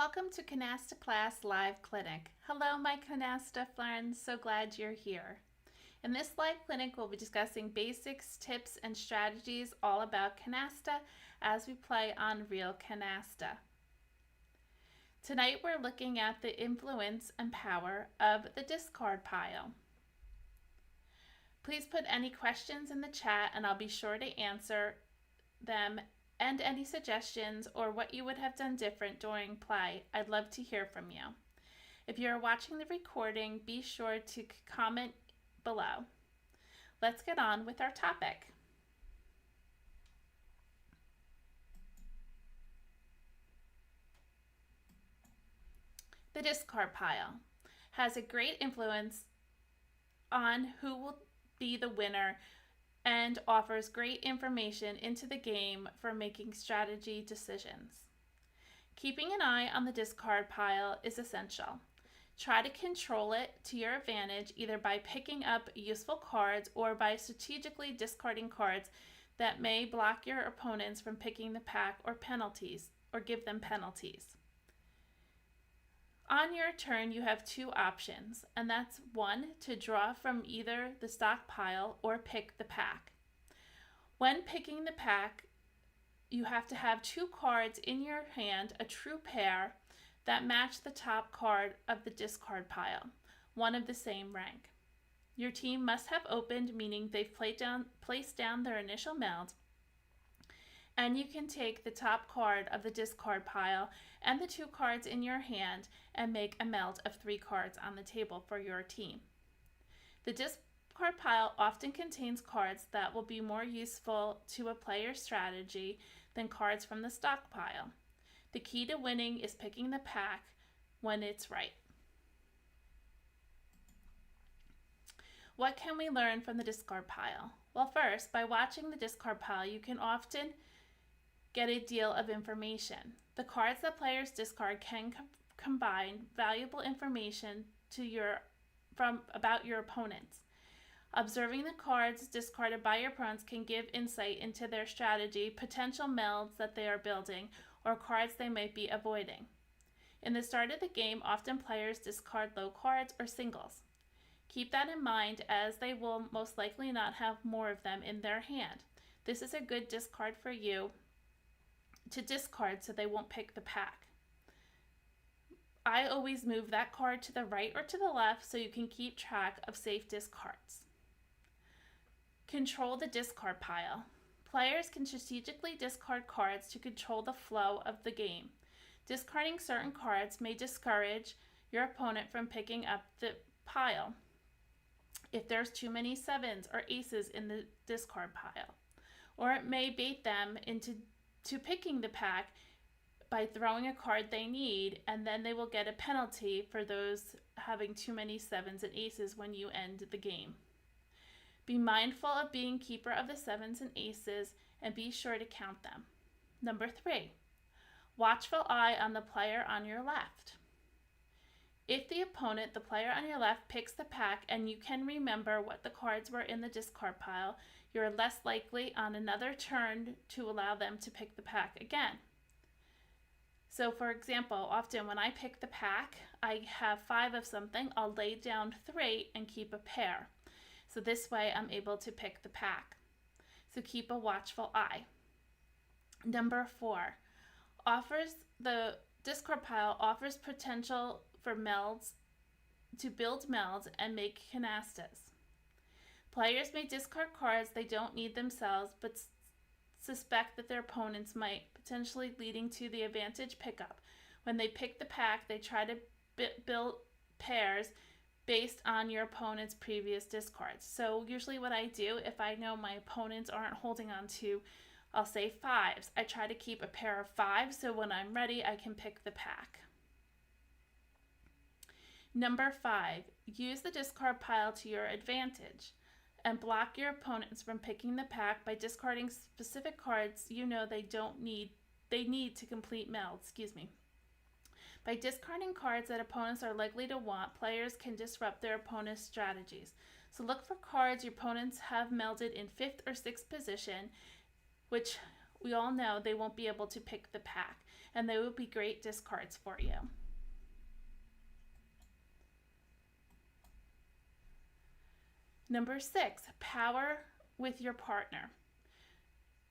Welcome to Canasta Class Live Clinic. Hello, my Canasta friends. So glad you're here. In this live clinic, we'll be discussing basics, tips, and strategies all about canasta as we play on real canasta. Tonight, we're looking at the influence and power of the discard pile. Please put any questions in the chat and I'll be sure to answer them, and any suggestions or what you would have done different during play. I'd love to hear from you. If you're watching the recording, be sure to comment below. Let's get on with our topic. The discard pile has a great influence on who will be the winner and offers great information into the game for making strategy decisions. Keeping an eye on the discard pile is essential. Try to control it to your advantage either by picking up useful cards or by strategically discarding cards that may block your opponents from picking the pack or give them penalties. On your turn, you have two options, and that's one, to draw from either the stockpile or pick the pack. When picking the pack, you have to have two cards in your hand, a true pair, that match the top card of the discard pile, one of the same rank. Your team must have opened, meaning they've placed down their initial meld, and you can take the top card of the discard pile and the two cards in your hand and make a meld of 3 cards on the table for your team. The discard pile often contains cards that will be more useful to a player's strategy than cards from the stockpile. The key to winning is picking the pack when it's right. What can we learn from the discard pile? Well, first, by watching the discard pile, you can often get a deal of information. The cards that players discard can combine valuable information about your opponents. Observing the cards discarded by your opponents can give insight into their strategy, potential melds that they are building, or cards they might be avoiding. In the start of the game, often players discard low cards or singles. Keep that in mind, as they will most likely not have more of them in their hand. This is a good discard for you to discard so they won't pick the pack. I always move that card to the right or to the left so you can keep track of safe discards. Control the discard pile. Players can strategically discard cards to control the flow of the game. Discarding certain cards may discourage your opponent from picking up the pile if there's too many 7s or aces in the discard pile, or it may bait them into picking the pack by throwing a card they need, and then they will get a penalty for those having too many 7s and aces when you end the game. Be mindful of being keeper of the 7s and aces and be sure to count them. Number 3, watchful eye on the player on your left. If the opponent, the player on your left, picks the pack and you can remember what the cards were in the discard pile, you're less likely on another turn to allow them to pick the pack again. So for example, often when I pick the pack, I have 5 of something, I'll lay down 3 and keep a pair. So this way I'm able to pick the pack. So keep a watchful eye. Number 4, the discard pile offers potential for melds, to build melds and make canastas. Players may discard cards they don't need themselves but suspect that their opponents might, potentially leading to the advantage pickup. When they pick the pack, they try to build pairs based on your opponent's previous discards. So usually what I do, if I know my opponents aren't holding on to, I'll say 5s. I try to keep a pair of 5s so when I'm ready I can pick the pack. Number 5, use the discard pile to your advantage and block your opponents from picking the pack by discarding specific cards you know they need to complete melds. By discarding cards that opponents are likely to want, players can disrupt their opponent's strategies. So look for cards your opponents have melded in 5th or 6th position, which we all know they won't be able to pick the pack. and they will be great discards for you. Number 6, power with your partner.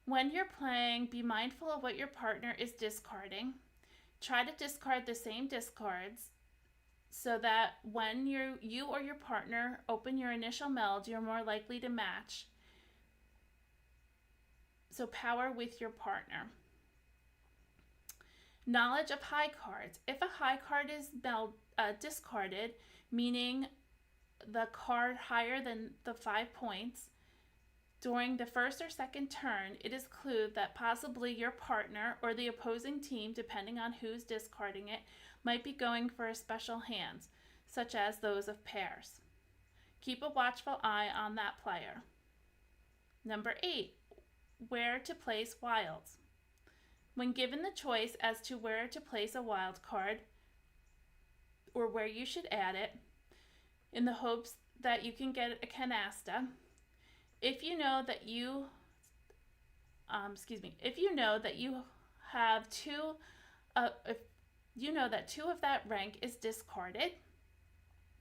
When you're playing, be mindful of what your partner is discarding. Try to discard the same discards so that when you or your partner open your initial meld, you're more likely to match. So power with your partner. Knowledge of high cards. If a high card is discarded, meaning the card higher than the 5 points, during the first or second turn, it is a clue that possibly your partner or the opposing team, depending on who's discarding it, might be going for special hands, such as those of pairs. Keep a watchful eye on that player. Number 8, where to place wilds. When given the choice as to where to place a wild card or where you should add it, in the hopes that you can get a canasta, if you know that you have two of that rank is discarded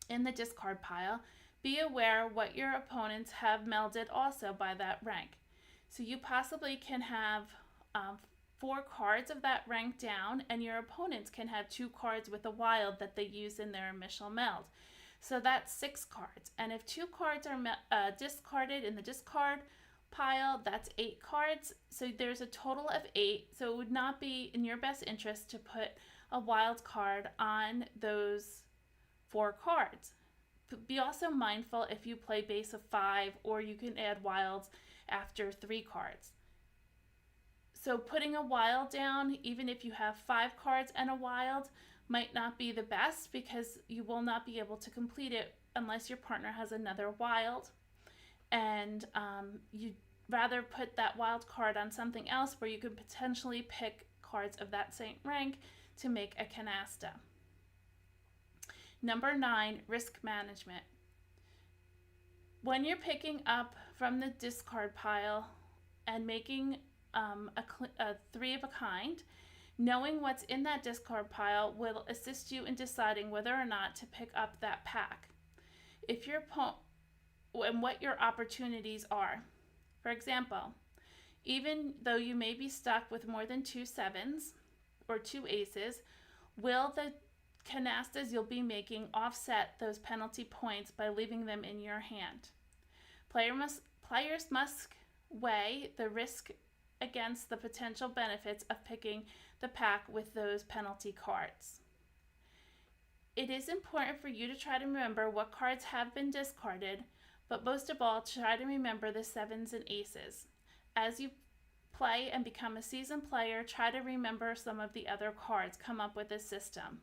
in the discard pile, be aware what your opponents have melded also by that rank. So you possibly can have 4 cards of that rank down, and your opponents can have 2 cards with a wild that they use in their initial meld. So that's 6 cards. And if 2 cards are discarded in the discard pile, that's 8 cards. So there's a total of 8. So it would not be in your best interest to put a wild card on those 4 cards. Be also mindful if you play base of 5, or you can add wilds after 3 cards. So putting a wild down, even if you have 5 cards and a wild, might not be the best, because you will not be able to complete it unless your partner has another wild, and you'd rather put that wild card on something else where you could potentially pick cards of that same rank to make a canasta. Number 9, risk management. When you're picking up from the discard pile and making a 3 of a kind, knowing what's in that discard pile will assist you in deciding whether or not to pick up that pack. If your and what your opportunities are. For example, even though you may be stuck with more than 2 7s or 2 aces, will the canastas you'll be making offset those penalty points by leaving them in your hand? Players must weigh the risk against the potential benefits of picking the pack with those penalty cards. It is important for you to try to remember what cards have been discarded, but most of all, try to remember the 7s and aces. As you play and become a seasoned player, try to remember some of the other cards, come up with a system.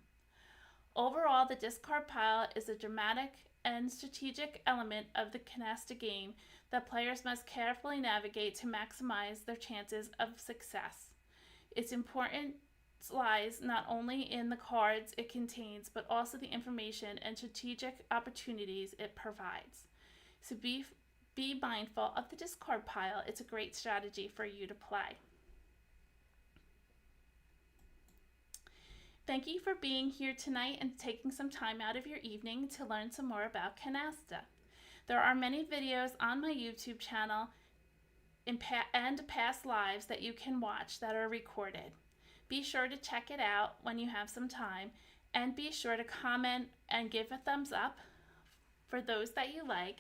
Overall, the discard pile is a dramatic and strategic element of the canasta game that players must carefully navigate to maximize their chances of success. Its importance lies not only in the cards it contains, but also the information and strategic opportunities it provides. So be mindful of the discard pile. It's a great strategy for you to play. Thank you for being here tonight and taking some time out of your evening to learn some more about canasta. There are many videos on my YouTube channel and past lives that you can watch that are recorded. Be sure to check it out when you have some time, and be sure to comment and give a thumbs up for those that you like.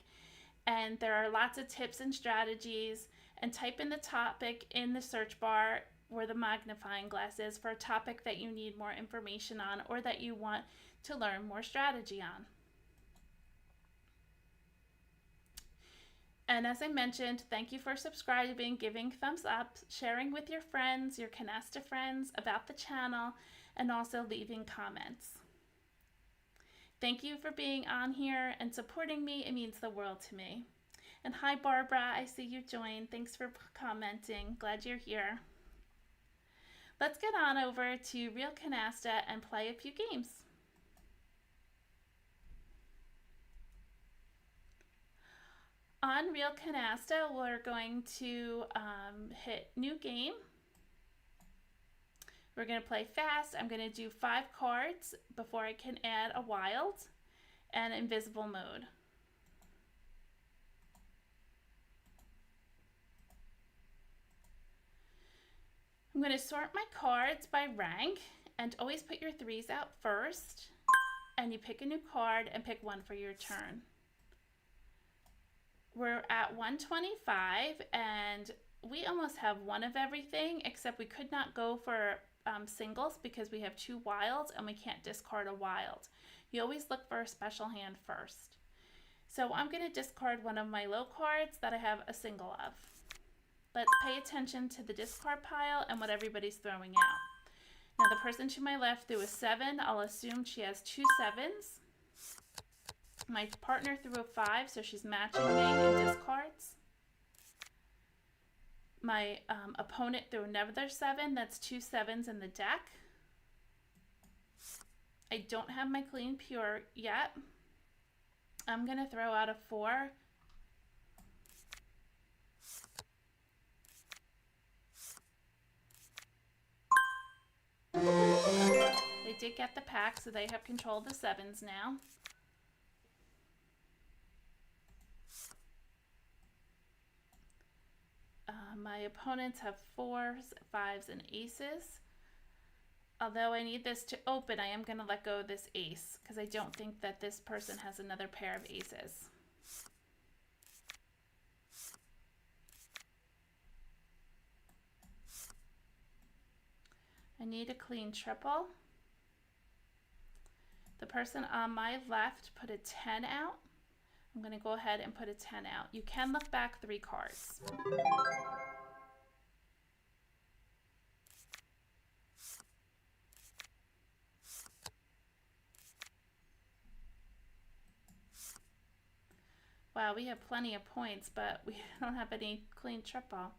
And there are lots of tips and strategies, and type in the topic in the search bar where the magnifying glass is for a topic that you need more information on or that you want to learn more strategy on. And as I mentioned, thank you for subscribing, giving thumbs up, sharing with your friends, your canasta friends about the channel, and also leaving comments. Thank you for being on here and supporting me. It means the world to me. And hi, Barbara. I see you joined. Thanks for commenting. Glad you're here. Let's get on over to Real Canasta and play a few games. On Real Canasta, we're going to hit New Game. We're going to play fast. I'm going to do 5 cards before I can add a wild and invisible mode. I'm going to sort my cards by rank, and always put your 3s out first, and you pick a new card and pick one for your turn. We're at 125, and we almost have one of everything, except we could not go for singles because we have 2 wilds and we can't discard a wild. You always look for a special hand first. So I'm going to discard one of my low cards that I have a single of. Let's pay attention to the discard pile and what everybody's throwing out. Now the person to my left threw a 7. I'll assume she has 2 7s. My partner threw a 5, so she's matching me in discards. My opponent threw another 7. That's 2 7s in the deck. I don't have my clean pure yet. I'm going to throw out a 4. They did get the pack, so they have control of the 7s now. My opponents have 4s, 5s, and aces. Although I need this to open, I am going to let go of this ace because I don't think that this person has another pair of aces. I need a clean triple. The person on my left put a 10 out. I'm going to go ahead and put a 10 out. You can look back 3 cards. Wow, we have plenty of points, but we don't have any clean triple.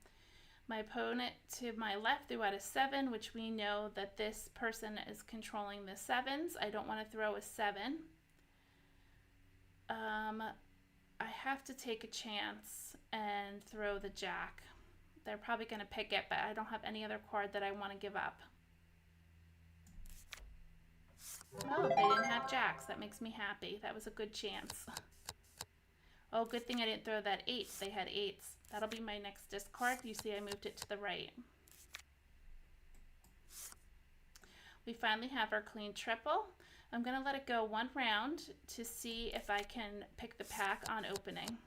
My opponent to my left threw out a 7, which we know that this person is controlling the 7s. I don't want to throw a 7. I have to take a chance and throw the jack. They're probably going to pick it, but I don't have any other card that I want to give up. Oh, they didn't have jacks. That makes me happy. That was a good chance. Oh, good thing I didn't throw that 8. They had 8s. That'll be my next discard. You see I moved it to the right. We finally have our clean triple. I'm going to let it go 1 round to see if I can pick the pack on opening.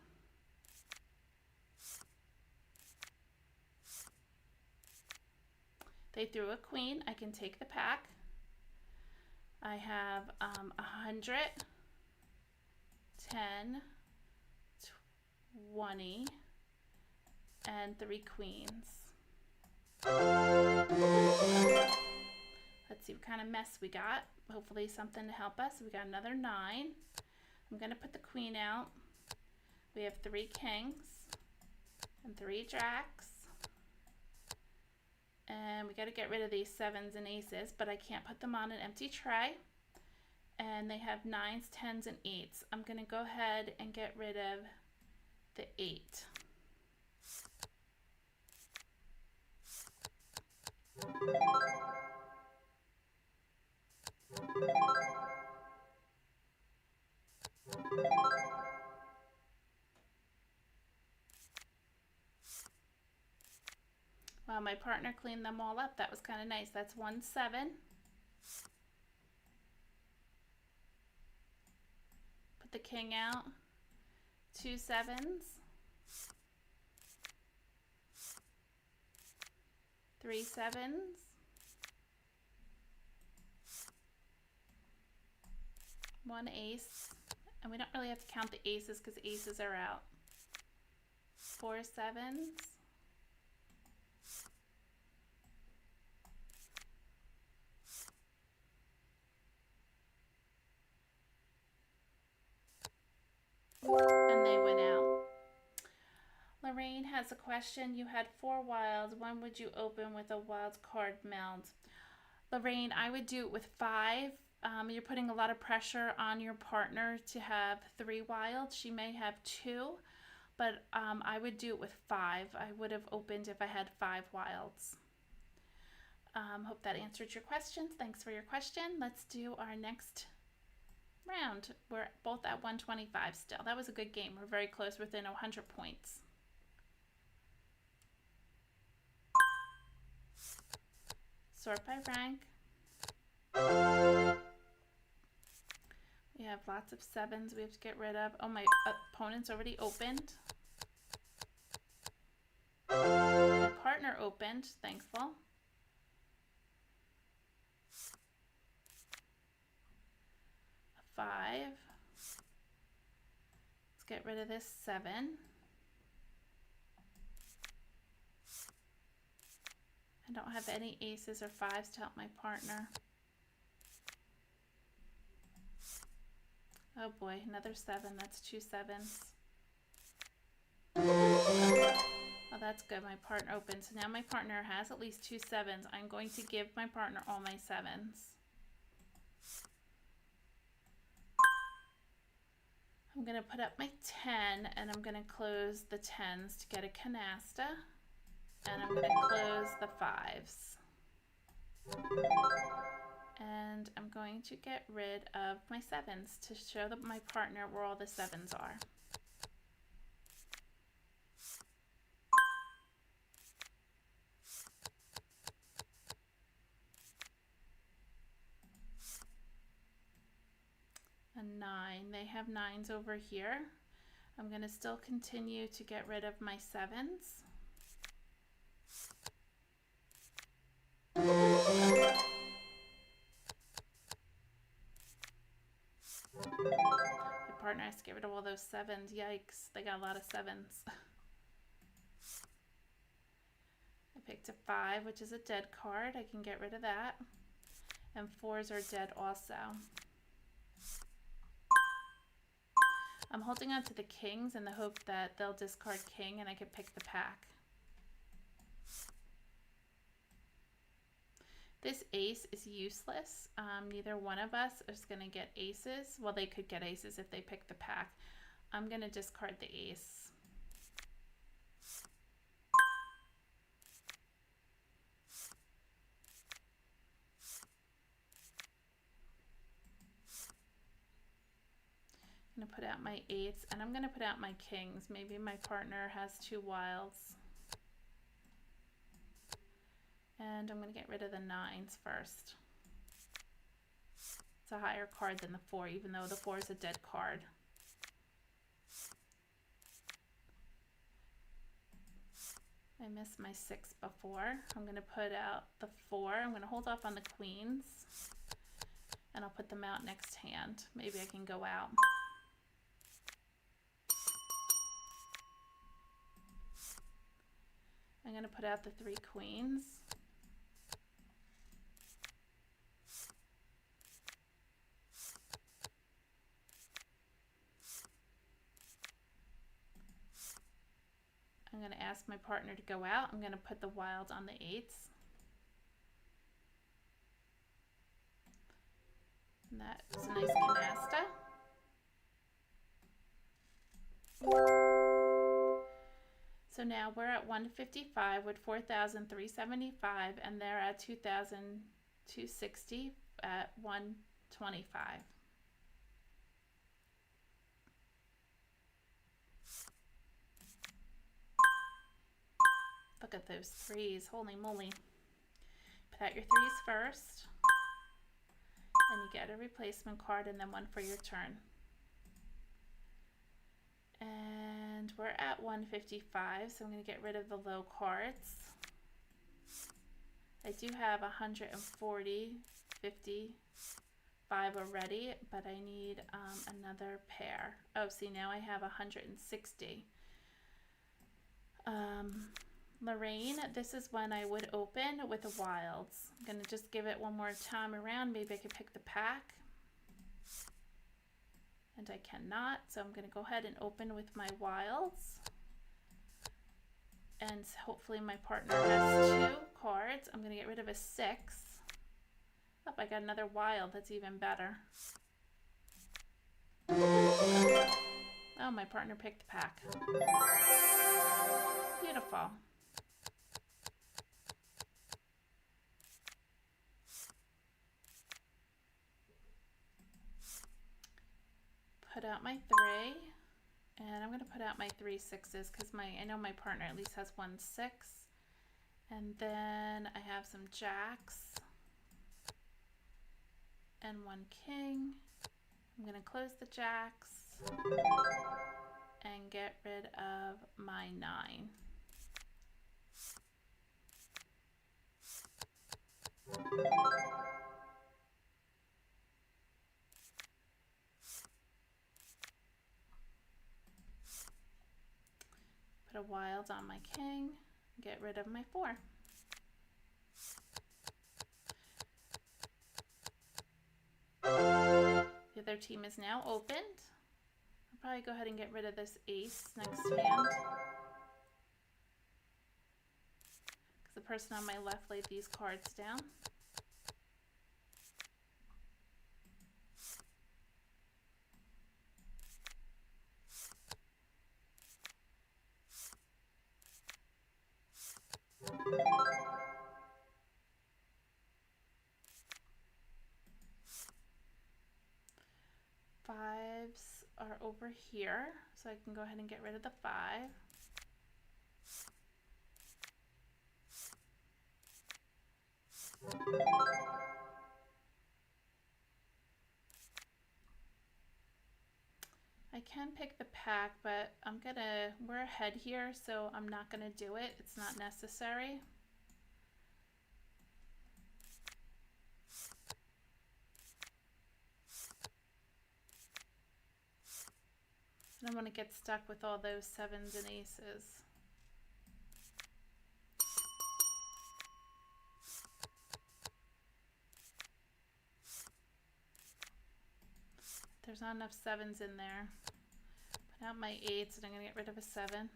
They threw a queen. I can take the pack. I have 100, 10, 20, and 3 queens. Let's see what kind of mess we got. Hopefully something to help us. We got another 9. I'm going to put the queen out. We have 3 kings and 3 jacks. And we got to get rid of these 7s and aces, but I can't put them on an empty tray. And they have 9s, 10s, and 8s. I'm going to go ahead and get rid of the 8. Wow, my partner cleaned them all up. That was kind of nice. That's 1 7. Put the king out. 2 7s. 3 7s. 1 ace. And we don't really have to count the aces because aces are out. 4 7s. 4, and they went out. Lorraine has a question. You had 4 wilds. When would you open with a wild card meld? Lorraine, I would do it with 5. You're putting a lot of pressure on your partner to have 3 wilds. She may have 2, but I would do it with 5. I would have opened if I had 5 wilds. Hope that answered your questions. Thanks for your question. Let's do our next round. We're both at 125 still. That was a good game. We're very close, within 100 points. Sort by rank. We have lots of 7s we have to get rid of. Oh, my opponent's already opened. My partner opened, thankful. A 5. Let's get rid of this 7. I don't have any aces or 5s to help my partner. Oh boy, another 7. That's 2 7s. Oh, that's good. My partner opened. So now my partner has at least 2 7s. I'm going to give my partner all my 7s. I'm going to put up my 10 and I'm going to close the 10s to get a canasta. And I'm going to close the 5s. And I'm going to get rid of my 7s to show my partner where all the 7s are. A 9. They have 9s over here. I'm going to still continue to get rid of my 7s. My partner has to get rid of all those 7s. Yikes, they got a lot of 7s. I picked a 5, which is a dead card. I can get rid of that. And 4s are dead also. I'm holding on to the kings in the hope that they'll discard king and I can pick the pack. This ace is useless. Neither one of us is going to get aces. Well, they could get aces if they pick the pack. I'm going to discard the ace. I'm going to put out my 8s and I'm going to put out my kings. Maybe my partner has 2 wilds. And I'm going to get rid of the 9s first. It's a higher card than the 4, even though the 4 is a dead card. I missed my 6 before. I'm going to put out the 4. I'm going to hold off on the queens. And I'll put them out next hand. Maybe I can go out. I'm going to put out the 3 queens. I'm going to ask my partner to go out. I'm going to put the wild on the 8s. And that is a nice canasta. So now we're at 155 with 4,375 and they're at 2,260 at 125. Look at those 3s, holy moly. Put out your 3s first, and you get a replacement card and then one for your turn. And we're at 155, so I'm going to get rid of the low cards. I do have 140, 55 already, but I need another pair. Oh, see, now I have 160. Lorraine, this is when I would open with the wilds. I'm going to just give it one more time around. Maybe I could pick the pack. And I cannot, so I'm going to go ahead and open with my wilds. And hopefully my partner has 2 cards. I'm going to get rid of a 6. Oh, I got another wild. That's even better. Oh, my partner picked the pack. Beautiful. put out my 3, and I'm going to put out my 3 6s because I know my partner at least has 1 6. And then I have some jacks and 1 king. I'm going to close the jacks and get rid of my 9. Put a wild on my king, get rid of my 4. The other team is now opened. I'll probably go ahead and get rid of this ace next hand, because the person on my left laid these cards down. Fives are over here, so I can go ahead and get rid of the 5. I can pick the pack, but we're ahead here, so I'm not gonna do it. It's not necessary. I don't want to get stuck with all those 7s and aces. There's not enough 7s in there. Put out my 8s, and I'm going to get rid of a 7.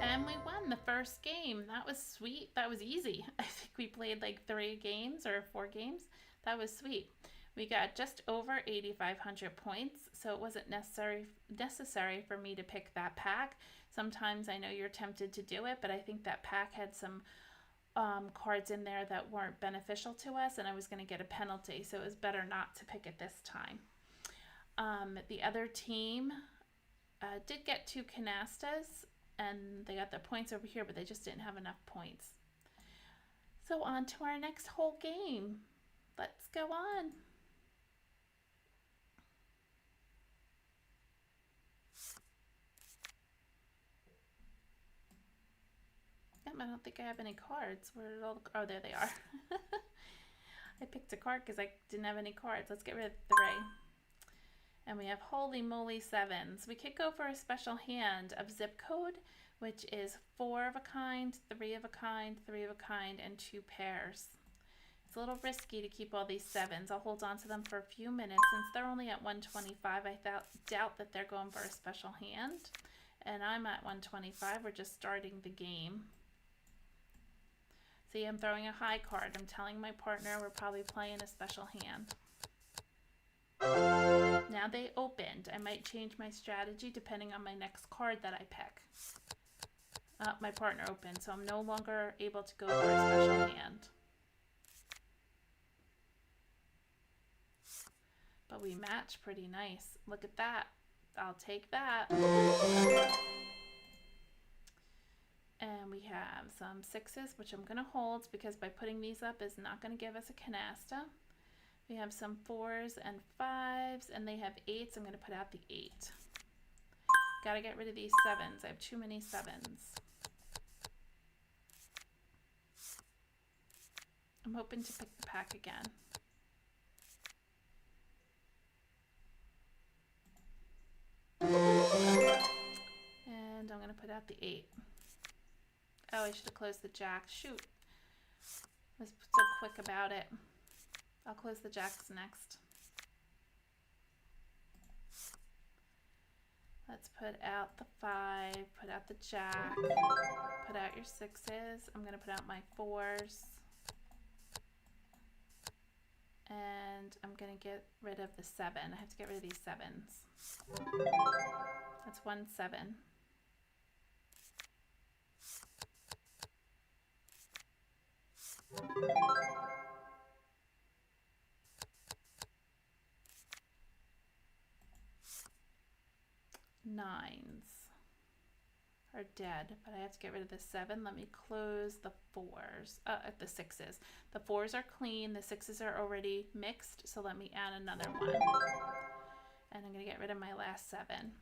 And we won the first game. That was sweet. That was easy. I think we played like 3 games or 4 games. That was sweet. We got just over 8,500 points, so it wasn't necessary for me to pick that pack. Sometimes I know you're tempted to do it, but I think that pack had some cards in there that weren't beneficial to us, and I was going to get a penalty, so it was better not to pick it this time. The other team did get 2 canastas, and they got their points over here, but they just didn't have enough points. So on to our next whole game. Let's go on. I don't think I have any cards. Where did all the, oh, there they are. I picked a card because I didn't have any cards. Let's get rid of 3. And we have holy moly 7s. We could go for a special hand of zip code, which is 4 of a kind, 3 of a kind, 3 of a kind, and 2 pairs. It's a little risky to keep all these 7s. I'll hold on to them for a few minutes. Since they're only at 125, I doubt that they're going for a special hand. And I'm at 125. We're just starting the game. See, I'm throwing a high card. I'm telling my partner we're probably playing a special hand. Now they opened. I might change my strategy depending on my next card that I pick. My partner opened, so I'm no longer able to go for a special hand. But we match pretty nice. Look at that. I'll take that. And we have some 6s, which I'm going to hold because by putting these up is not going to give us a canasta. We have some 4s and 5s, and they have 8s. I'm going to put out the 8. Got to get rid of these 7s. I have too many 7s. I'm hoping to pick the pack again. And I'm going to put out the 8. Oh, I should have closed the jack. Shoot. I was so quick about it. I'll close the jacks next. Let's put out the 5, put out the jack, put out your 6s. I'm going to put out my 4s. And I'm going to get rid of the 7. I have to get rid of these 7s. That's 1 7. 9s are dead, but I have to get rid of the 7. Let me close the 4s, the 6s. The 4s are clean, the 6s are already mixed, so let me add another one. And I'm going to get rid of my last 7.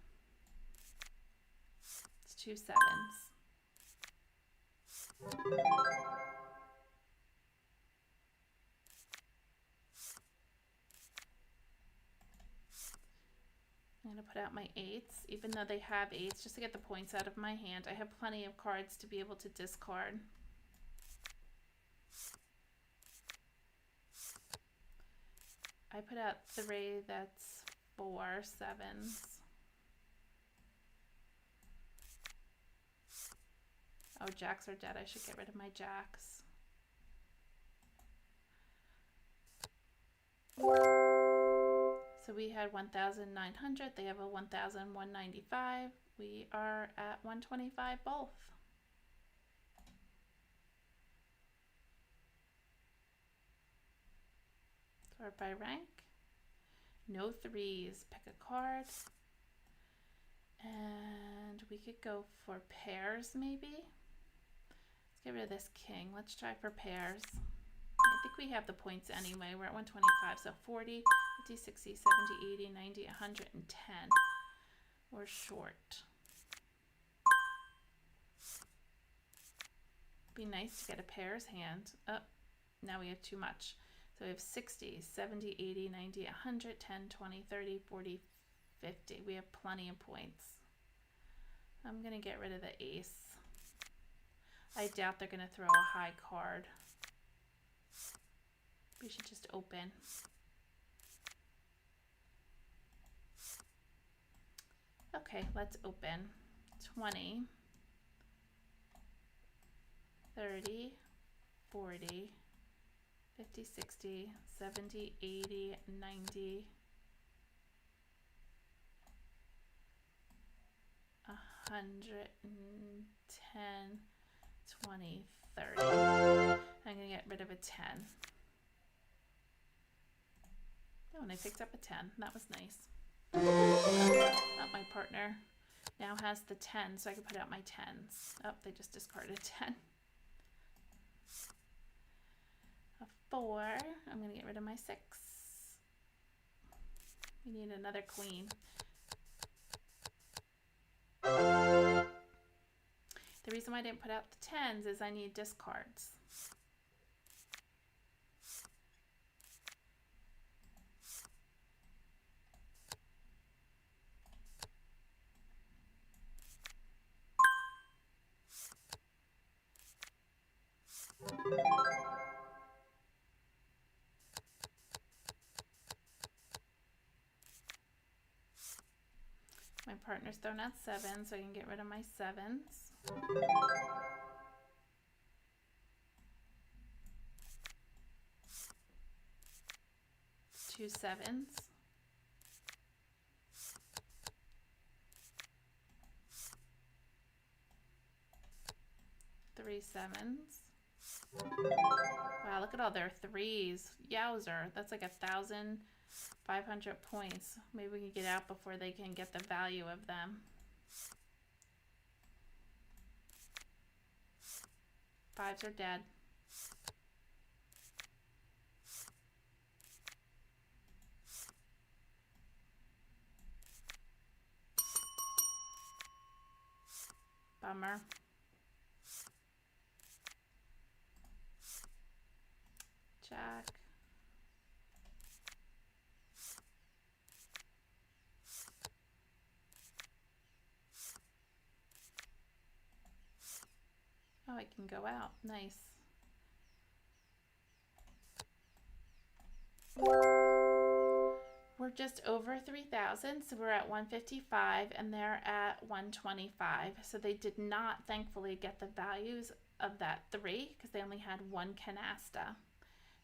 It's 2 7s. I'm going to put out my 8s, even though they have 8s, just to get the points out of my hand. I have plenty of cards to be able to discard. I put out 3, that's 4 7s. Oh, jacks are dead. I should get rid of my jacks. So we had 1,900. They have a 1,195. We are at 125 both. Sort by rank. No 3s. Pick a card. And we could go for pairs maybe. Let's get rid of this king. Let's try for pairs. I think we have the points anyway. We're at 125, so 40, 50, 60, 70, 80, 90, 110. We're short. Be nice to get a pairs hand. Oh, now we have too much. So we have 60, 70, 80, 90, 100, 10, 20, 30, 40, 50. We have plenty of points. I'm going to get rid of the ace. I doubt they're going to throw a high card. We should just open. Okay, let's open. 20, 30, 40, 50, 60, 70, 80, 90, 110, 20, 30. I'm going to get rid of a 10. Oh, and I picked up a 10. That was nice. Not my partner now has the 10, so I can put out my 10s. Oh, they just discarded 10. A 4. I'm going to get rid of my 6. We need another queen. The reason why I didn't put out the 10s is I need discards. My partner's thrown out 7, so I can get rid of my 7s. 2 7s. 3 7s. Wow, look at all their 3s. Yowzer, that's like 1,500 points. Maybe we can get out before they can get the value of them. 5s are dead. Bummer. Jack. Oh, I can go out. Nice. We're just over 3,000, so we're at 155 and they're at 125. So they did not, thankfully, get the values of that 3 because they only had 1 canasta.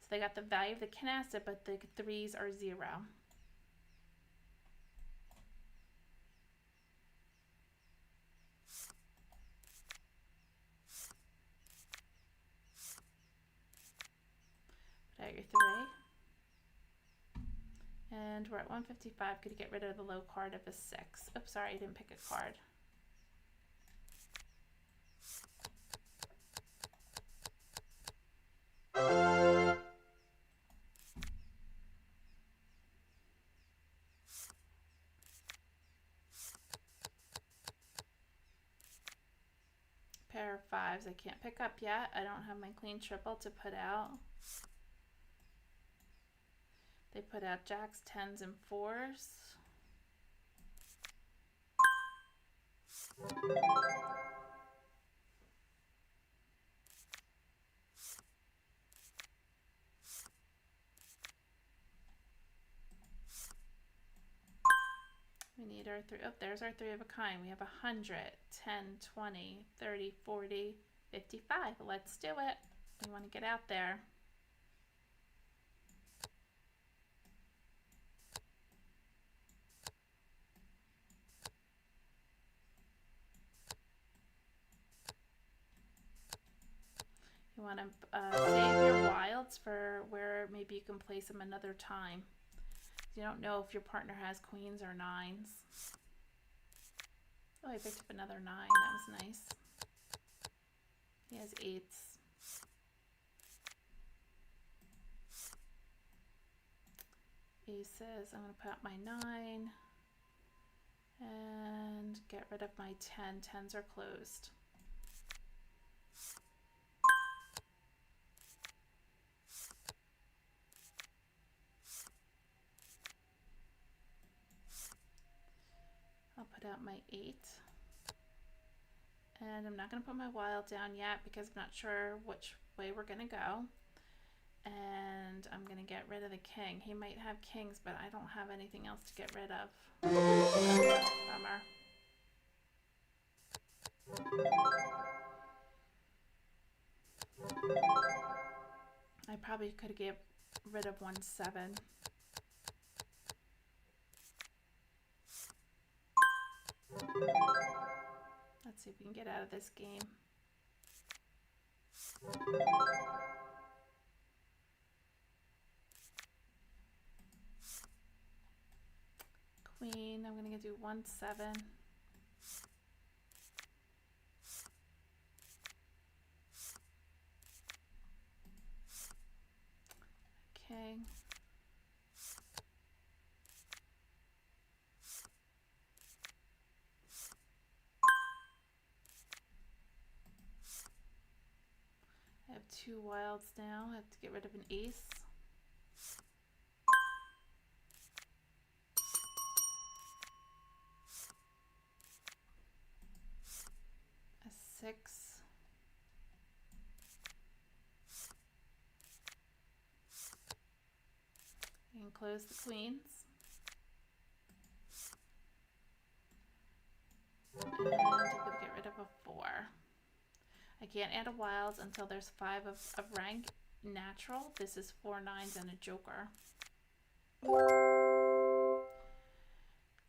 So they got the value of the canasta, but the 3s are 0. Put out your 3. And And we're at 155. Could get rid of the low card of a 6. Oops, sorry, I didn't pick a card. Pair of 5s I can't pick up yet. I don't have my queen triple to put out. They put out jacks, 10s, and 4s. We need our 3. Oh, there's our 3 of a kind. We have 100, 10, 20, 30, 40, 55. Let's do it. We want to get out there. You want to save your wilds for where maybe you can place them another time. You don't know if your partner has queens or 9s. Oh, I picked up another 9. That was nice. He has 8s. Aces. I'm going to put out my 9 and get rid of my 10. 10s are closed. I'll put out my 8. And I'm not going to put my wild down yet because I'm not sure which way we're going to go. And I'm going to get rid of the king. He might have kings, but I don't have anything else to get rid of. Bummer. I probably could get rid of 1 7. Let's see if we can get out of this game. Queen, I'm going to do 1 7. King. I have 2 wilds now. I have to get rid of an ace. A 6. And close the queens. And I'm going to get rid of a 4. I can't add a wilds until there's 5 of rank natural. This is 4 9s and a joker.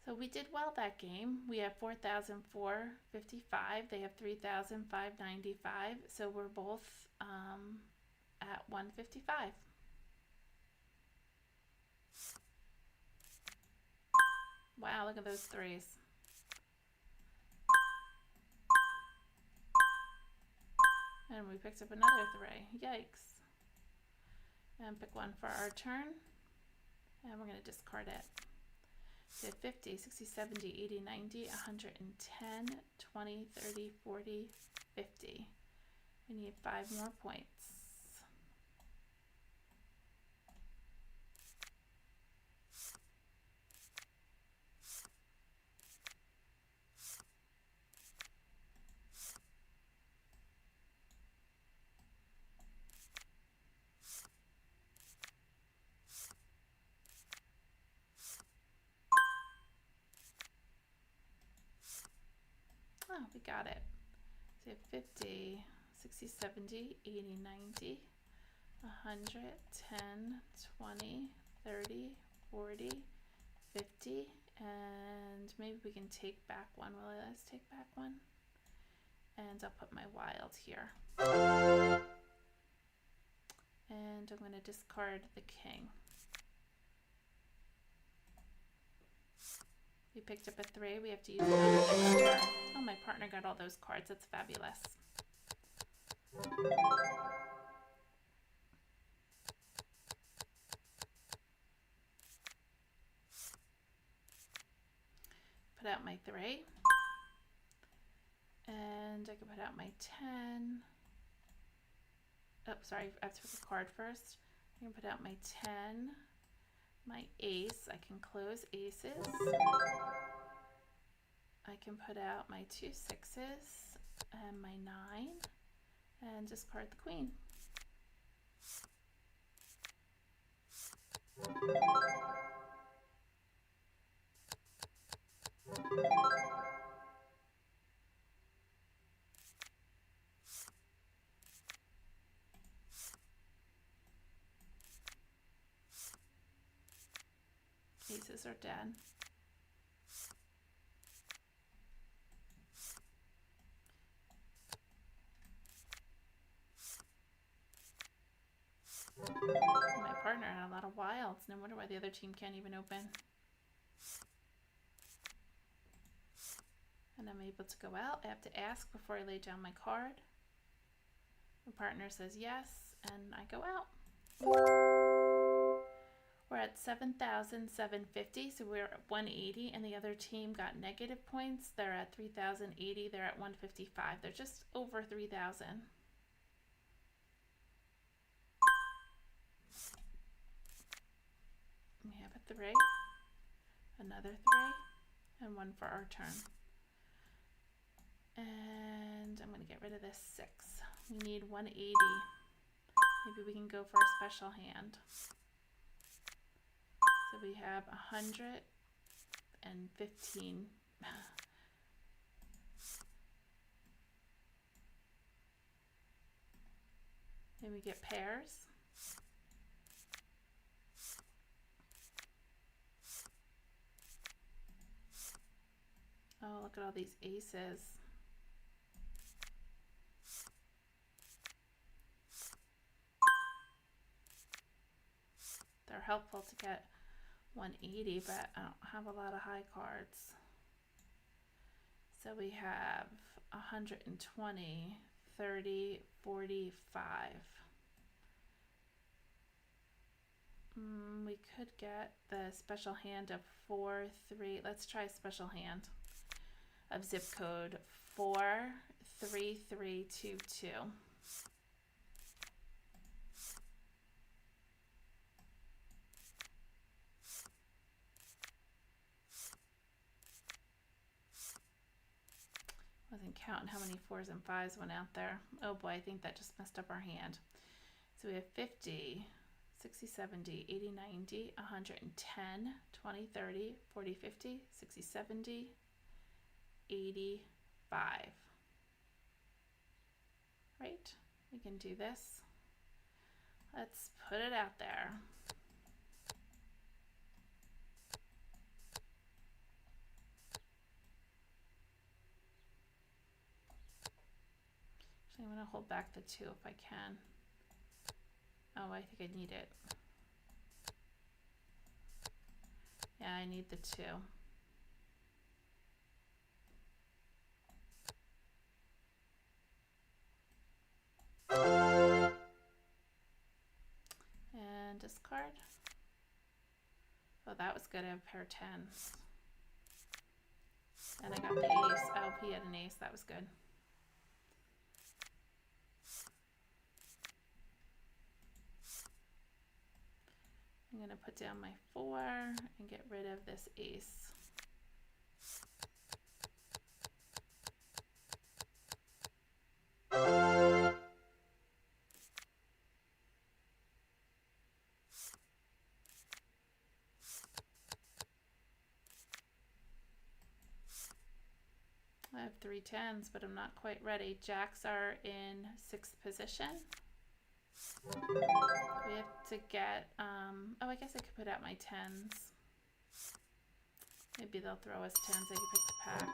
So we did well that game. We have 4,455. They have 3,595. So we're both at 155. Wow, look at those 3s. And we picked up another 3. Yikes. And pick one for our turn. And we're going to discard it. So 50, 60, 70, 80, 90, 110, 20, 30, 40, 50. We need 5 more points. Oh, we got it. So 50, 60, 70, 80, 90, 100, 10, 20, 30, 40, 50, and maybe we can take back one. Will it let us take back one? And I'll put my wild here. And I'm going to discard the king. We picked up a 3. We have to use another turn. Oh, my partner got all those cards. That's fabulous. Put out my 3. And I can put out my 10. Oh, sorry, I have to pick a card first. I can put out my 10. My ace. I can close aces. I can put out my 2 6s and my 9 and discard the queen. Aces are dead. My partner had a lot of wilds. No wonder why the other team can't even open. And I'm able to go out. I have to ask before I lay down my card. My partner says yes, and I go out. We're at 7,750, so we're at 180, and the other team got negative points. They're at 3,080. They're at 155. They're just over 3,000. We have a 3, another 3, and 1 for our turn. And I'm going to get rid of this 6. We need 180. Maybe we can go for a special hand. So we have 115. Then we get pairs. Oh, look at all these aces. They're helpful to get 180, but I don't have a lot of high cards. So we have 120, 30, 45. We could get the special hand of 4, 3. Let's try a special hand of zip code 43322. Wasn't counting how many 4s and 5s went out there. Oh boy, I think that just messed up our hand. So we have 50, 60, 70, 80, 90, 110, 20, 30, 40, 50, 60, 70, 85. Right? We can do this. Let's put it out there. Actually, I'm going to hold back the 2 if I can. Oh, I think I need it. Yeah, I need the 2. And discard. Oh, that was good. I have a pair of 10s. And I got the ace. Oh, he had an ace. That was good. I'm going to put down my 4 and get rid of this ace. I have 3 10s, but I'm not quite ready. Jacks are in 6th position. We have to get, oh, I guess I could put out my 10s. Maybe they'll throw us 10s. I could pick the pack.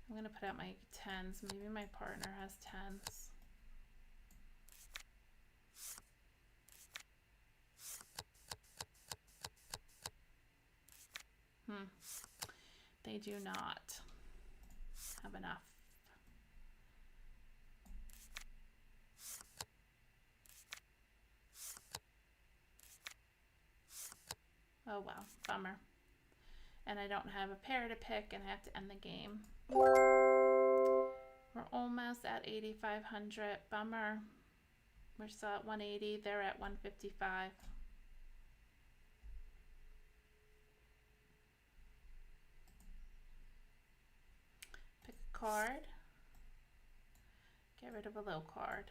I'm going to put out my 10s. Maybe my partner has 10s. They do not have enough. Oh well, bummer. And I don't have a pair to pick and I have to end the game. We're almost at 8,500. Bummer. We're still at 180. They're at 155. Pick a card. Get rid of a low card.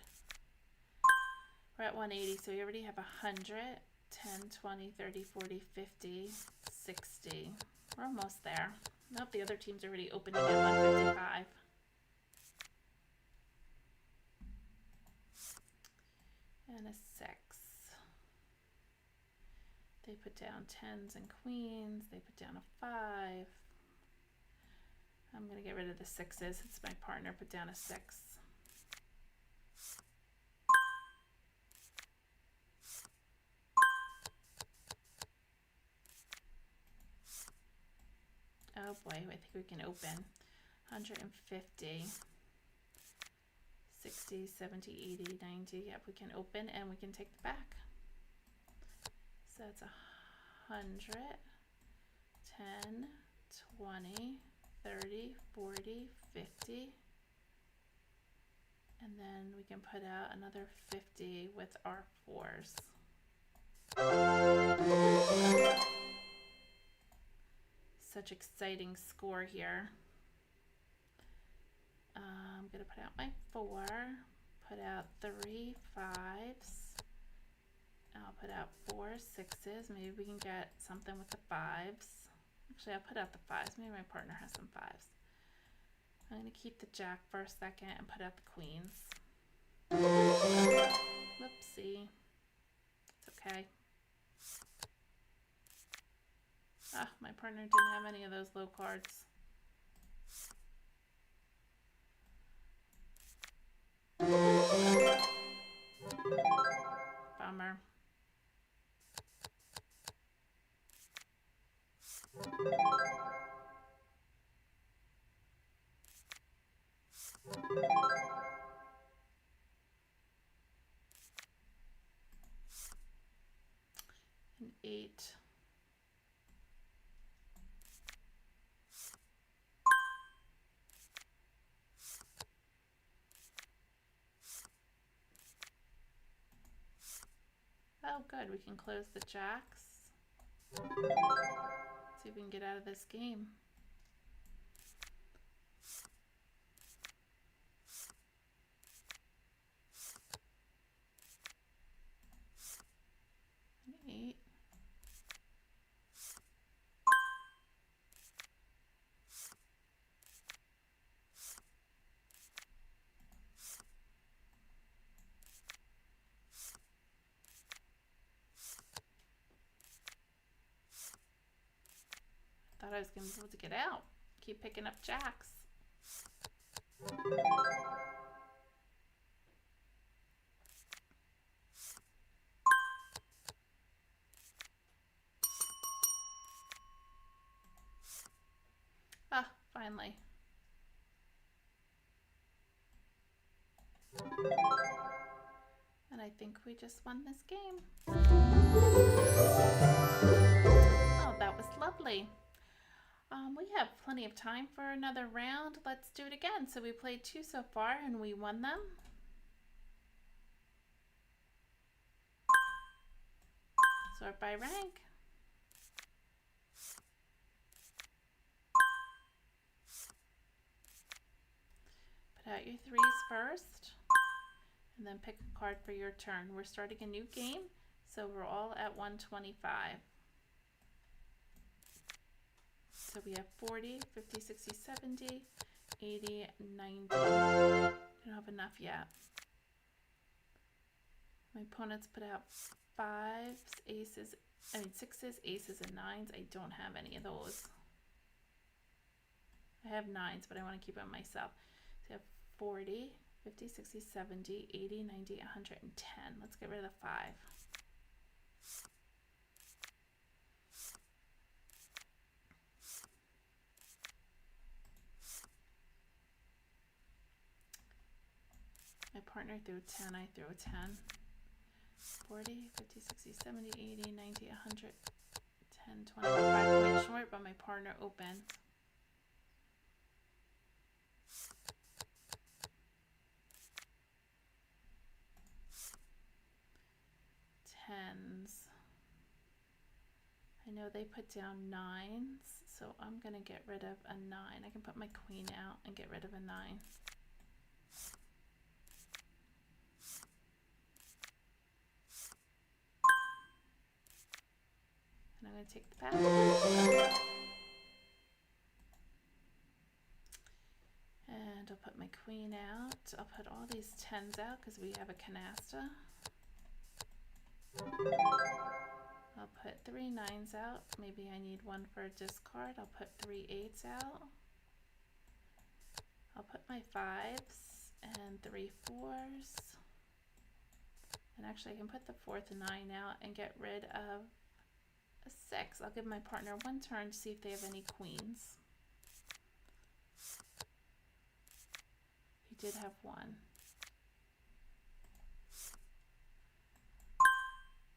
We're at 180, so we already have 100, 10, 20, 30, 40, 50, 60. We're almost there. Nope, the other team's already opening at 155. And a 6. They put down 10s and queens. They put down a 5. I'm going to get rid of the 6s. It's my partner put down a 6. Oh boy, I think we can open 150, 60, 70, 80, 90. Yep, we can open and we can take the back. So that's 100, 10, 20, 30, 40, 50. And then we can put out another 50 with our 4s. Such exciting score here. I'm going to put out my 4, put out 3 5s. I'll put out 4 6s. Maybe we can get something with the 5s. Actually, I'll put out the 5s. Maybe my partner has some 5s. I'm going to keep the jack for a second and put out the queens. Whoopsie. It's okay. Ah, my partner didn't have any of those low cards. Bummer. An 8. Oh, good. We can close the jacks. See if we can get out of this game. An 8. Thought I was going to be able to get out. Keep picking up jacks. Ah, finally. And I think we just won this game. Oh, that was lovely. We have plenty of time for another round. Let's do it again. So we played 2 so far and we won them. Sort by rank. Put out your 3s first and then pick a card for your turn. We're starting a new game, so we're all at 125. So we have 40, 50, 60, 70, 80, 90. I don't have enough yet. My opponents put out 5s, aces, 6s, aces, and 9s. I don't have any of those. I have 9s, but I want to keep them myself. So I have 40, 50, 60, 70, 80, 90, 110. Let's get rid of the 5. partner threw a 10, I threw a 10. 40, 50, 60, 70, 80, 90, 100, 10, 20, 5 points short, but my partner opened. Tens. I know they put down nines, so I'm going to get rid of a 9. I can put my queen out and get rid of a 9. And I'm going to take the pack. And I'll put my queen out. I'll put all these 10s out because we have a canasta. I'll put 3 9s out. Maybe I need one for a discard. I'll put 3 8s out. I'll put my 5s and 3 4s. And actually I can put the 4th 9 out and get rid of a 6. I'll give my partner one turn to see if they have any queens. He did have one.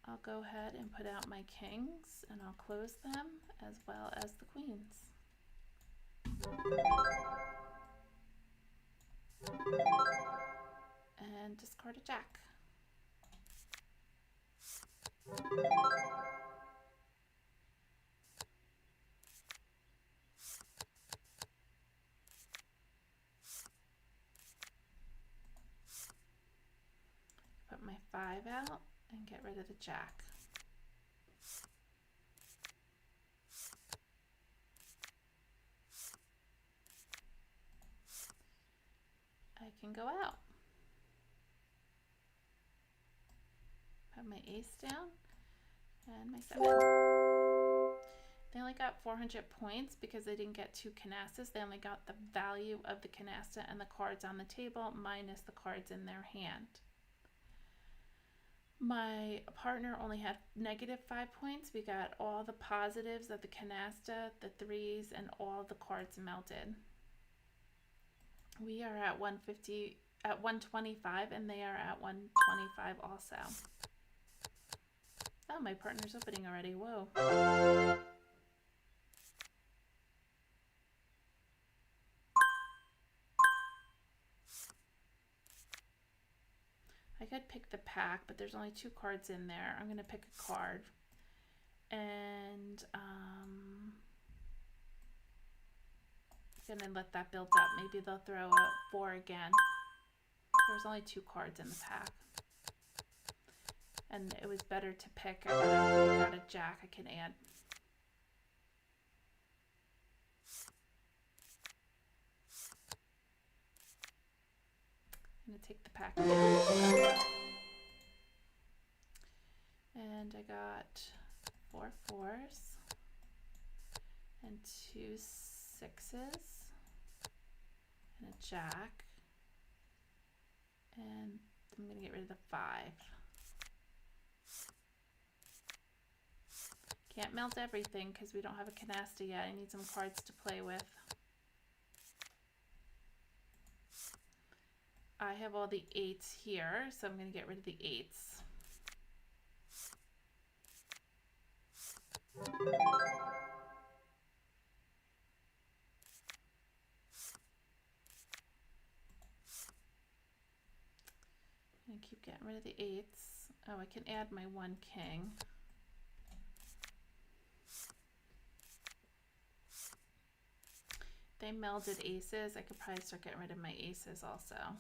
I'll go ahead and put out my kings and I'll close them as well as the queens. And discard a jack. Put my 5 out and get rid of the jack. I can go out. Put my ace down and my 7. They only got 400 points because they didn't get 2 canastas. They only got the value of the canasta and the cards on the table minus the cards in their hand. My partner only had -5 points. We got all the positives of the canasta, the 3s, and all the cards melted. We are at 125, and they are at 125 also. Oh, my partner's opening already. Whoa. I could pick the pack, but there's only 2 cards in there. I'm going to pick a card. And I'm going to let that build up. Maybe they'll throw a 4 again. There's only 2 cards in the pack. And it was better to pick. I got a jack I can add. I'm going to take the pack down. And I got 4 4s and 2 6s and a jack. And I'm going to get rid of the 5. Can't melt everything because we don't have a canasta yet. I need some cards to play with. I have all the 8s here, so I'm going to get rid of the 8s. And keep getting rid of the 8s. Oh, I can add my 1 king. They melded aces. I could probably start getting rid of my aces also.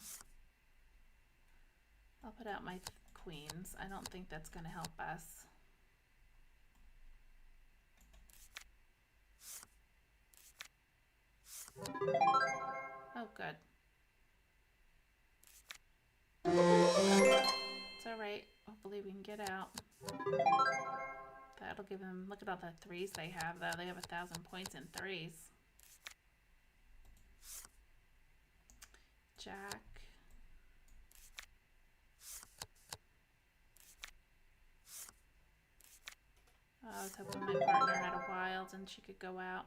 I'll put out my queens. I don't think that's going to help us. Oh, good. It's all right. Hopefully we can get out. That'll give them, look at all the 3s they have though. They have 1,000 points in 3s. Jack. Oh, I was hoping my partner had a wild and she could go out.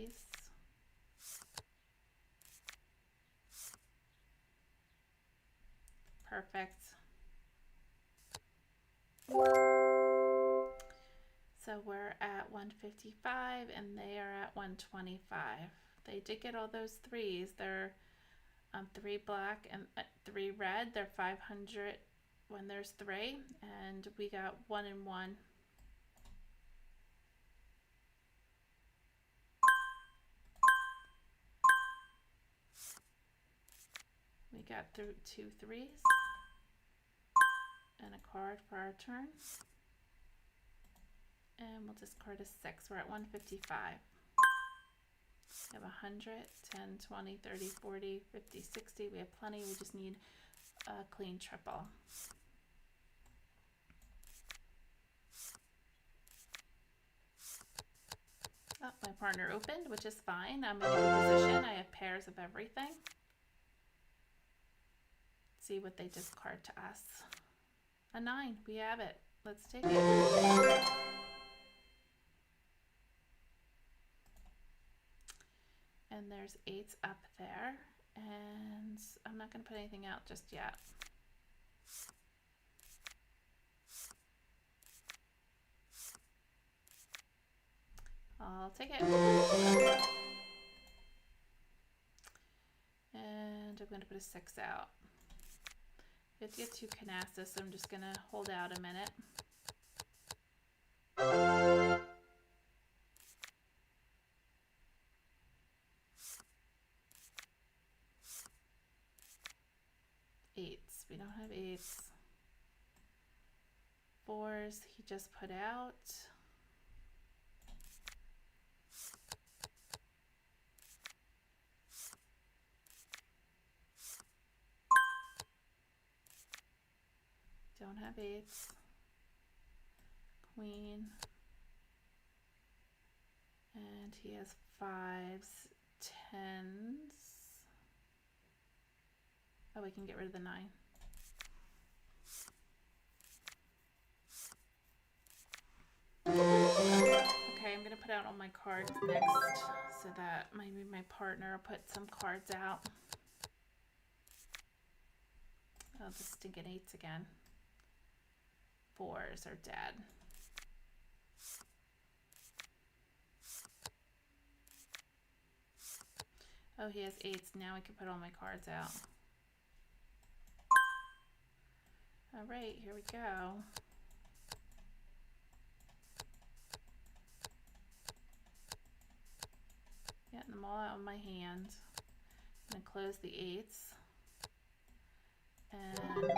ace. Perfect. So we're at 155 and they are at 125. They did get all those threes. They're 3 black and 3 red. They're 500 when there's 3, and we got 1 and 1. We got through 2 threes and a card for our turn. And we'll discard a 6. We're at 155. We have 100, 10, 20, 30, 40, 50, 60. We have plenty. We just need a clean triple. Oh, my partner opened, which is fine. I'm in a good position. I have pairs of everything. See what they discard to us. A 9. We have it. Let's take it. And there's 8s up there. And I'm not going to put anything out just yet. I'll take it. And I'm going to put a 6 out. We have to get 2 canastas, so I'm just going to hold out a minute. Eights. We don't have 8s. 4s he just put out. Don't have 8s. Queen. And he has 5s, 10s. Oh, we can get rid of the 9. Okay, I'm gonna put out all my cards next so that maybe my partner will put some cards out. Oh, the stinking 8s again. 4s are dead. Oh, he has 8s. Now I can put all my cards out. All right, here we go. Getting them all out of my hand. I'm gonna close the 8s and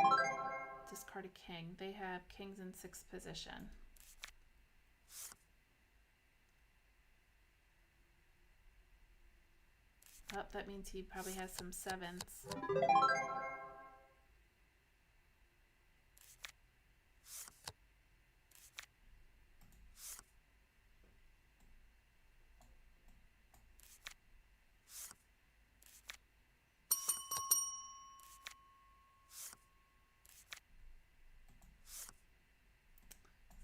discard a king. They have kings in 6th position. Oh, that means he probably has some 7s.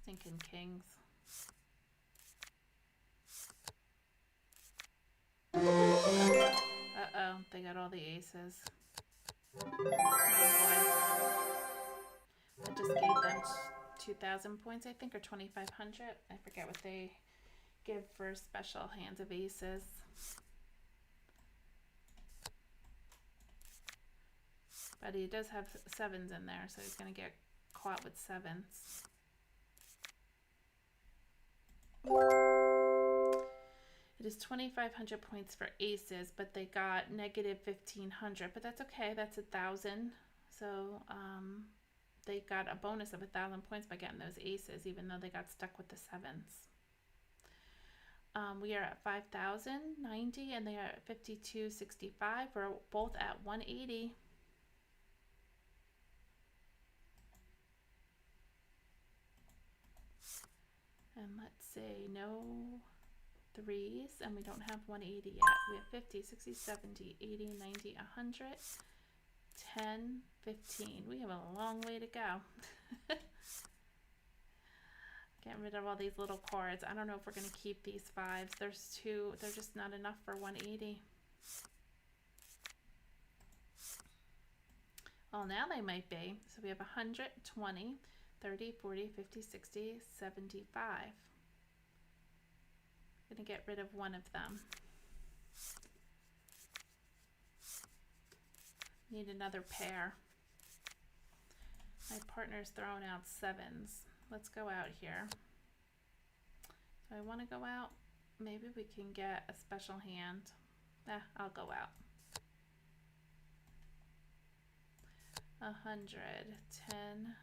Stinking kings. Uh-oh, they got all the aces. Oh boy. I just gave them 2,000 points, I think, or 2,500. I forget what they give for special hands of aces. But he does have 7s in there, so he's going to get caught with 7s. It is 2,500 points for aces, but they got negative 1,500, but that's okay. That's 1,000. So they got a bonus of 1,000 points by getting those aces, even though they got stuck with the 7s. We are at 5,090 and they are at 5,265. We're both at 180. And let's say no 3s, and we don't have 180 yet. We have 50, 60, 70, 80, 90, 100, 10, 15. We have a long way to go. Getting rid of all these little cards. I don't know if we're going to keep these 5s. There's 2. They're just not enough for 180. Well, now they might be. So we have 100, 20, 30, 40, 50, 60, 75. I'm going to get rid of one of them. Need another pair. My partner's throwing out 7s. Let's go out here. So I want to go out. Maybe we can get a special hand. I'll go out. 100, 10,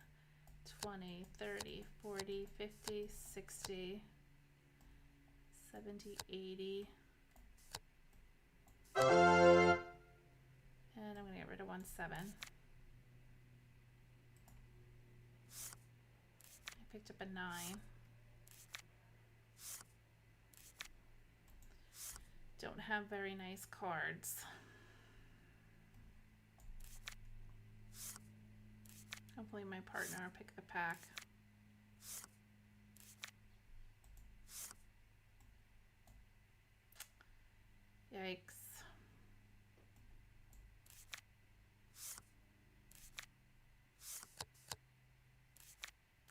20, 30, 40, 50, 60, 70, 80. And I'm going to get rid of 1 7. I picked up a 9. Don't have very nice cards. Hopefully my partner will pick the pack. Yikes.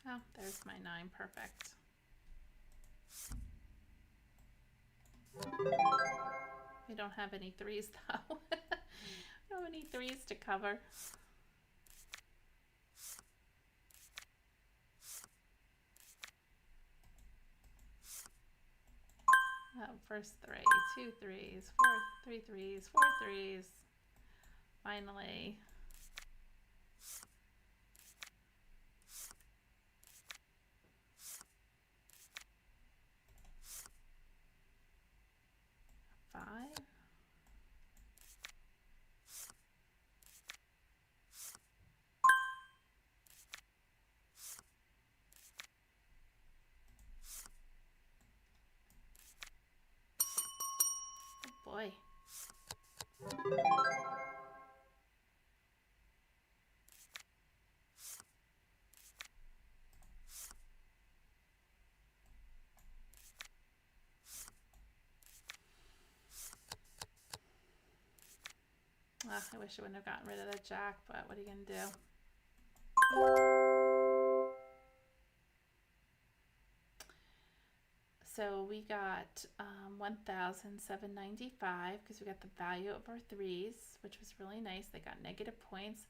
Oh, there's my 9. Perfect. We don't have any 3s though. I don't have any 3s to cover. Oh, first 3, 2 3s, 3 3s, 4 3s. Finally. Boy. I wish I wouldn't have gotten rid of that jack, but what are you going to do? So we got 1,795 because we got the value of our 3s, which was really nice. They got negative points.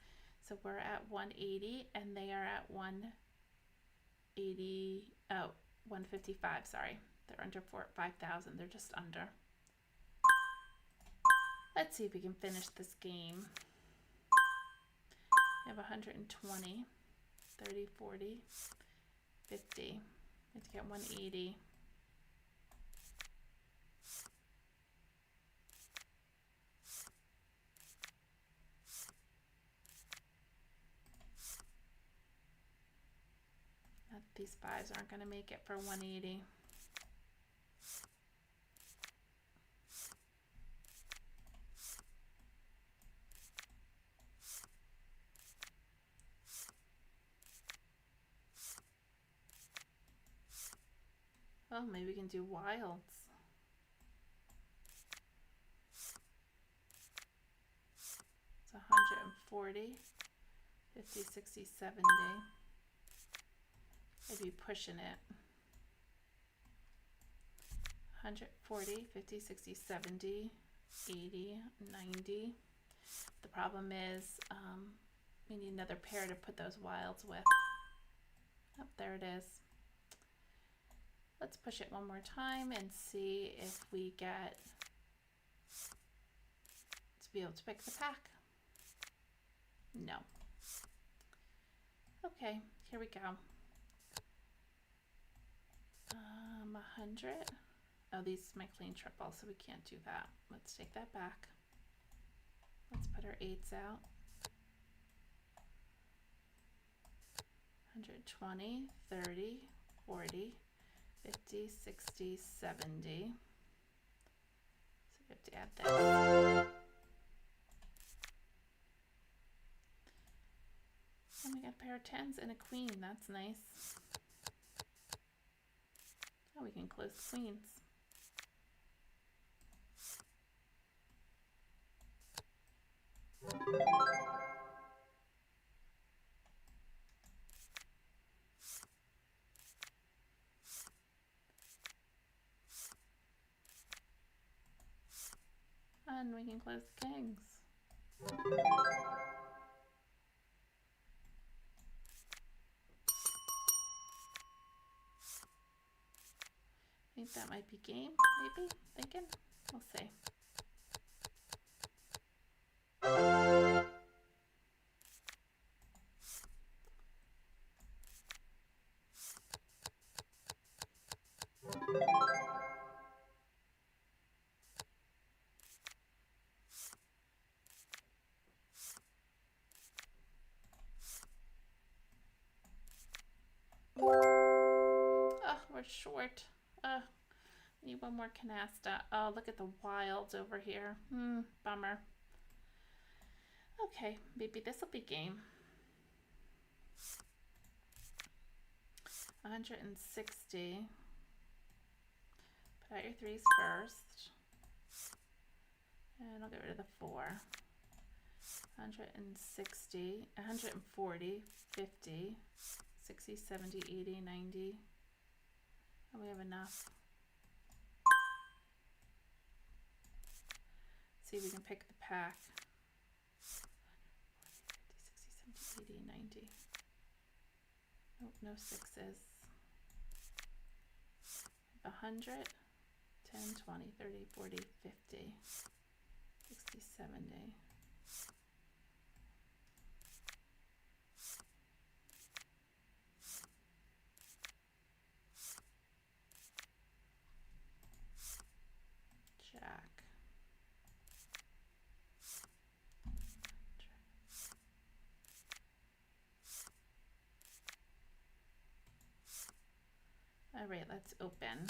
So we're at 180 and they are at 155, sorry. They're under 5,000. They're just under. Let's see if we can finish this game. We have 120, 30, 40, 50. We have to get 180. These 5s aren't going to make it for 180. Oh, maybe we can do wilds. It's 140, 50, 60, 70. Maybe pushing it. 140, 50, 60, 70, 80, 90. The problem is we need another pair to put those wilds with. Oh, there it is. Let's push it one more time and see if we get to be able to pick the pack. No. Okay, here we go. 100. Oh, these is my clean triple, so we can't do that. Let's take that back. Let's put our 8s out. 120, 30, 40, 50, 60, 70. So we have to add this. And we got a pair of 10s and a queen. That's nice. Now we can close the queens. And we can close the kings. I think that might be game, maybe, thinking. We'll see. Oh, we're short. Need one more canasta. Oh, look at the wilds over here. Bummer. Okay, maybe this will be game. 160. Put out your threes first. And I'll get rid of the 4. 160, 140, 50, 60, 70, 80, 90. And we have enough. See if we can pick the pack. 40, 50, 60, 70, 80, 90. Nope, no 6s. 100, 10, 20, 30, 40, 50, 60, 70. Jack. All right, let's open.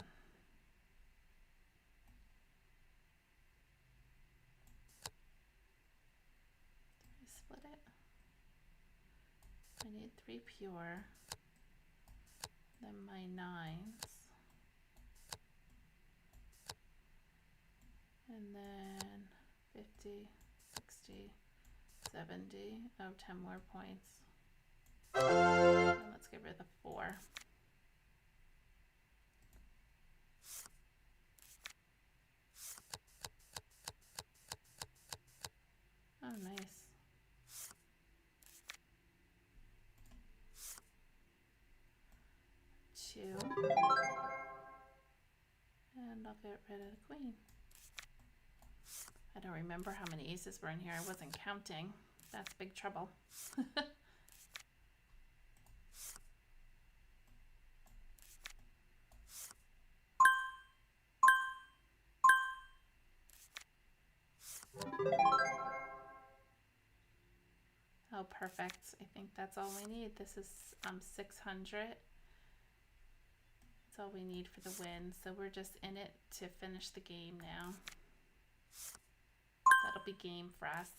Split it. I need 3 pure, then my 9s, and then 50, 60, 70. Oh, 10 more points. And let's get rid of the 4. Oh, nice. Two. And I'll get rid of the queen. I don't remember how many aces were in here. I wasn't counting. That's big trouble. Oh, perfect. I think that's all we need. This is 600. That's all we need for the win. So we're just in it to finish the game now. That'll be game for us.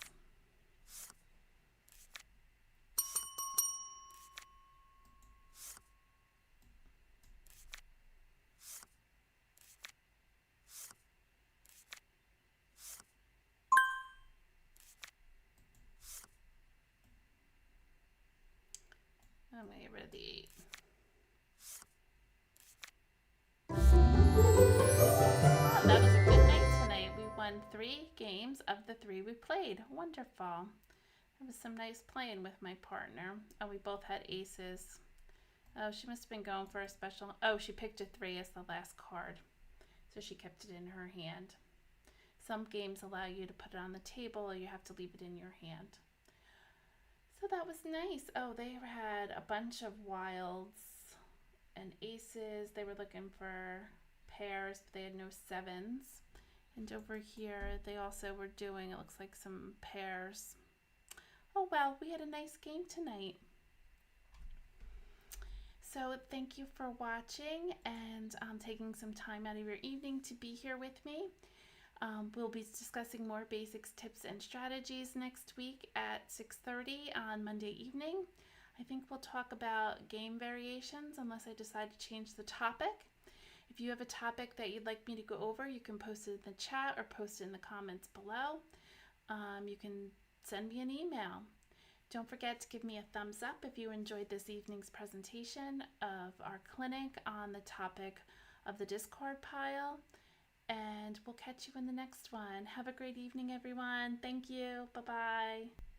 I'm going to get rid of the 8. Oh, that was a good night tonight. We won 3 games of the 3 we played. Wonderful. It was some nice playing with my partner. Oh, we both had aces. Oh, she must have been going for a special. Oh, she picked a 3 as the last card. So she kept it in her hand. Some games allow you to put it on the table or you have to leave it in your hand. So that was nice. Oh, they had a bunch of wilds and aces. They were looking for pairs, but they had no 7s. And over here, they also were doing, it looks like, some pairs. Oh, well, we had a nice game tonight. So thank you for watching and taking some time out of your evening to be here with me. We'll be discussing more basics, tips, and strategies next week at 6:30 on Monday evening. I think we'll talk about game variations unless I decide to change the topic. If you have a topic that you'd like me to go over, you can post it in the chat or post it in the comments below. You can send me an email. Don't forget to give me a thumbs up if you enjoyed this evening's presentation of our clinic on the topic of the discard pile. And we'll catch you in the next one. Have a great evening, everyone. Thank you. Bye-bye.